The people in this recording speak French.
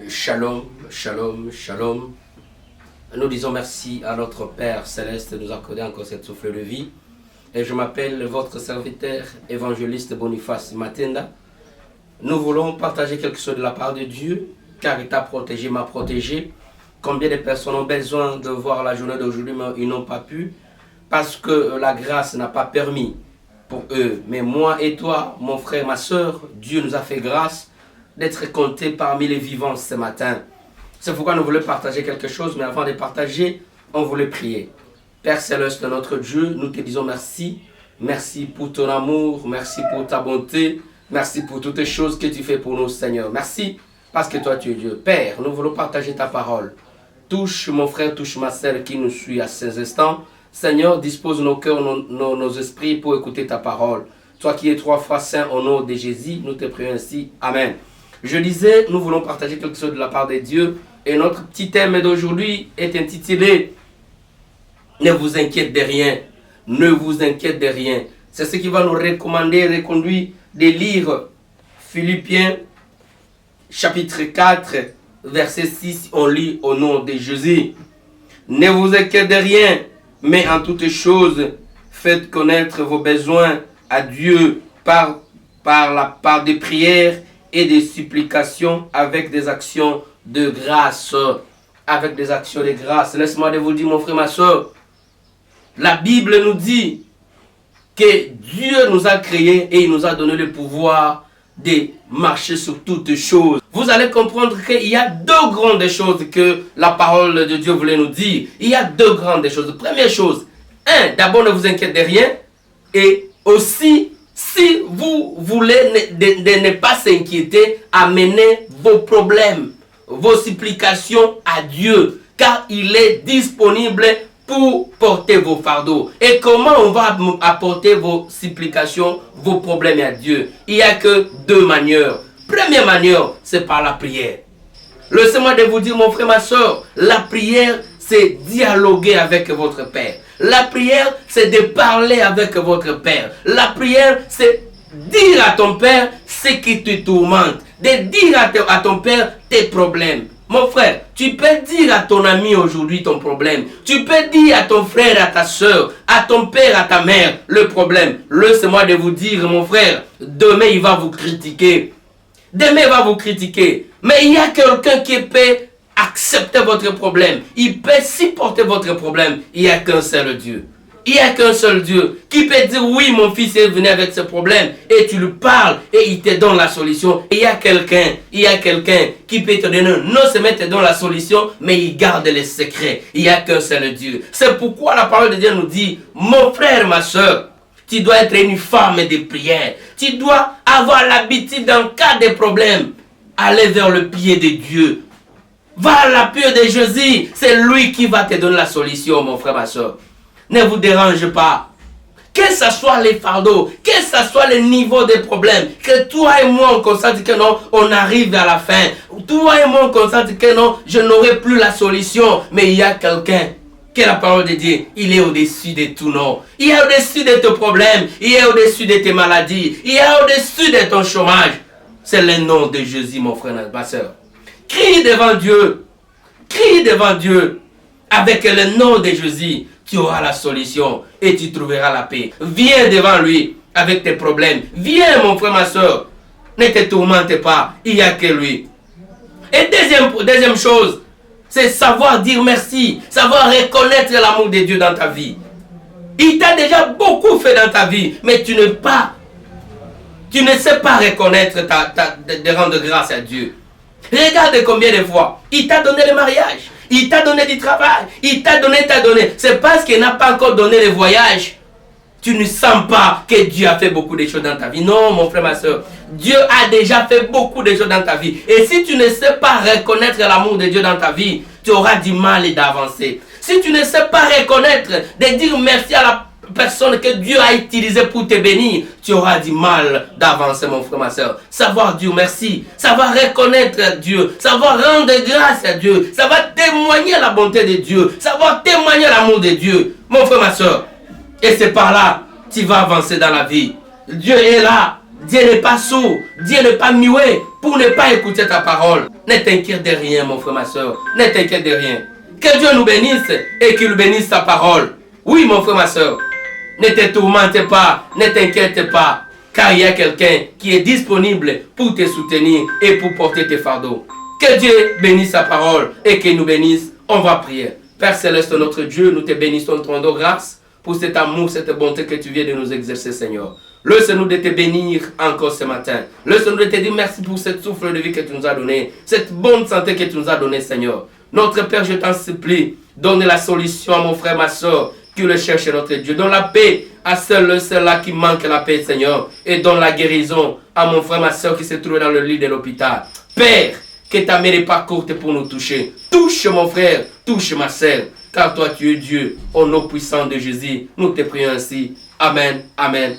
Shalom, shalom, shalom. Nous disons merci à notre Père Céleste de nous accorder encore cette souffle de vie. Et je m'appelle votre serviteur, évangéliste Boniface Matenda. Nous voulons partager quelque chose de la part de Dieu, car il t'a protégé, m'a protégé. Combien de personnes ont besoin de voir la journée d'aujourd'hui, mais ils n'ont pas pu, parce que la grâce n'a pas permis pour eux. Mais moi et toi, mon frère, ma soeur, Dieu nous a fait grâce d'être comptés parmi les vivants ce matin. C'est pourquoi nous voulons partager quelque chose, mais avant de partager, on voulait prier. Père Céleste, notre Dieu, nous te disons merci. Merci pour ton amour, merci pour ta bonté, merci pour toutes les choses que tu fais pour nous, Seigneur. Merci parce que toi, tu es Dieu. Père, nous voulons partager ta parole. Touche mon frère, touche ma sœur qui nous suit à ces instants. Seigneur, dispose nos cœurs, nos esprits pour écouter ta parole. Toi qui es trois fois saint, au nom de Jésus, nous te prions ainsi. Amen. Je disais, nous voulons partager quelque chose de la part de Dieu. Et notre petit thème d'aujourd'hui est intitulé « Ne vous inquiétez de rien ». Ne vous inquiétez de rien. C'est ce qui va nous recommander, reconduire de lire Philippiens chapitre 4, verset 6. On lit au nom de Jésus. « Ne vous inquiétez de rien, mais en toutes choses, faites connaître vos besoins à Dieu par des prières et des supplications avec des actions de grâce. » Avec des actions de grâce. Laisse-moi vous dire, mon frère, ma soeur, la Bible nous dit que Dieu nous a créés et il nous a donné le pouvoir de marcher sur toutes choses. Vous allez comprendre qu'il y a deux grandes choses que la parole de Dieu voulait nous dire. Il y a deux grandes choses. Première chose, d'abord ne vous inquiétez de rien. Et aussi, si vous voulez de ne pas s'inquiéter, amenez vos problèmes, vos supplications à Dieu, car il est disponible pour porter vos fardeaux. Et comment on va apporter vos supplications, vos problèmes à Dieu? Il n'y a que deux manières. Première manière, c'est par la prière. Laissez-moi de vous dire, mon frère, ma soeur, la prière, c'est dialoguer avec votre Père. La prière, c'est de parler avec votre Père. La prière, c'est dire à ton Père ce qui te tourmente. De dire à ton Père tes problèmes. Mon frère, tu peux dire à ton ami aujourd'hui ton problème. Tu peux dire à ton frère, à ta soeur, à ton père, à ta mère le problème. Laissez-moi de vous dire, mon frère, demain il va vous critiquer. Demain il va vous critiquer. Mais il y a quelqu'un qui peut accepter votre problème. Il peut supporter votre problème. Il n'y a qu'un seul Dieu. Il n'y a qu'un seul Dieu qui peut dire oui, mon fils est venu avec ce problème et tu lui parles et il te donne la solution. Il y a quelqu'un qui peut te donner non seulement te donne la solution, mais il garde les secrets. Il n'y a qu'un seul Dieu. C'est pourquoi la parole de Dieu nous dit, mon frère, ma soeur, tu dois être une femme de prière. Tu dois avoir l'habitude en cas de problème, aller vers le pied de Dieu. Va à la pied de Jésus. C'est lui qui va te donner la solution, mon frère, ma soeur. Ne vous dérange pas. Que ce soit les fardeaux, que ce soit le niveau des problèmes, que toi et moi on constate que non, on arrive à la fin. Toi et moi on constate que non, je n'aurai plus la solution. Mais il y a quelqu'un, que la parole de Dieu, il est au-dessus de tout nom. Il est au-dessus de tes problèmes, il est au-dessus de tes maladies, il est au-dessus de ton chômage. C'est le nom de Jésus, mon frère, ma soeur. Crie devant Dieu. Crie devant Dieu. Avec le nom de Jésus, tu auras la solution et tu trouveras la paix. Viens devant lui avec tes problèmes. Viens, mon frère, ma soeur. Ne te tourmente pas. Il n'y a que lui. Et deuxième chose, c'est savoir dire merci. Savoir reconnaître l'amour de Dieu dans ta vie. Il t'a déjà beaucoup fait dans ta vie, mais tu ne sais pas reconnaître, de rendre grâce à Dieu. Regarde combien de fois il t'a donné le mariage, il t'a donné du travail, il t'a donné. C'est parce qu'il n'a pas encore donné le voyage. Tu ne sens pas que Dieu a fait beaucoup de choses dans ta vie. Non, mon frère, ma soeur. Dieu a déjà fait beaucoup de choses dans ta vie. Et si tu ne sais pas reconnaître l'amour de Dieu dans ta vie, tu auras du mal d'avancer. Si tu ne sais pas reconnaître, de dire merci à la personne que Dieu a utilisée pour te bénir, tu auras du mal d'avancer, mon frère, ma soeur. Savoir dire merci, savoir reconnaître Dieu, savoir rendre grâce à Dieu, savoir témoigner la bonté de Dieu, savoir témoigner l'amour de Dieu, mon frère, ma soeur. Et c'est par là que tu vas avancer dans la vie. Dieu est là Dieu n'est pas sourd. Dieu n'est pas muet pour ne pas écouter ta parole. Ne t'inquiète de rien, mon frère, ma soeur. Ne t'inquiète de rien. Que Dieu nous bénisse et qu'il bénisse ta parole. Oui, mon frère, ma soeur. Ne te tourmente pas, ne t'inquiète pas. Car il y a quelqu'un qui est disponible pour te soutenir et pour porter tes fardeaux. Que Dieu bénisse sa parole et qu'il nous bénisse. On va prier. Père Céleste, notre Dieu, nous te bénissons, nous te rendons grâce pour cet amour, cette bonté que tu viens de nous exercer, Seigneur. Laisse-nous de te bénir encore ce matin. Laisse-nous de te dire merci pour cette souffle de vie que tu nous as donné, cette bonne santé que tu nous as donnée, Seigneur. Notre Père, je t'en supplie, donne la solution à mon frère, ma soeur, qui le cherche, notre Dieu. Donne la paix à ceux-là qui manquent la paix, Seigneur. Et donne la guérison à mon frère, ma soeur qui se trouve dans le lit de l'hôpital. Père, que ta main n'est pas courte pour nous toucher. Touche mon frère, touche ma sœur. Car toi tu es Dieu. Au nom puissant de Jésus, nous te prions ainsi. Amen, amen.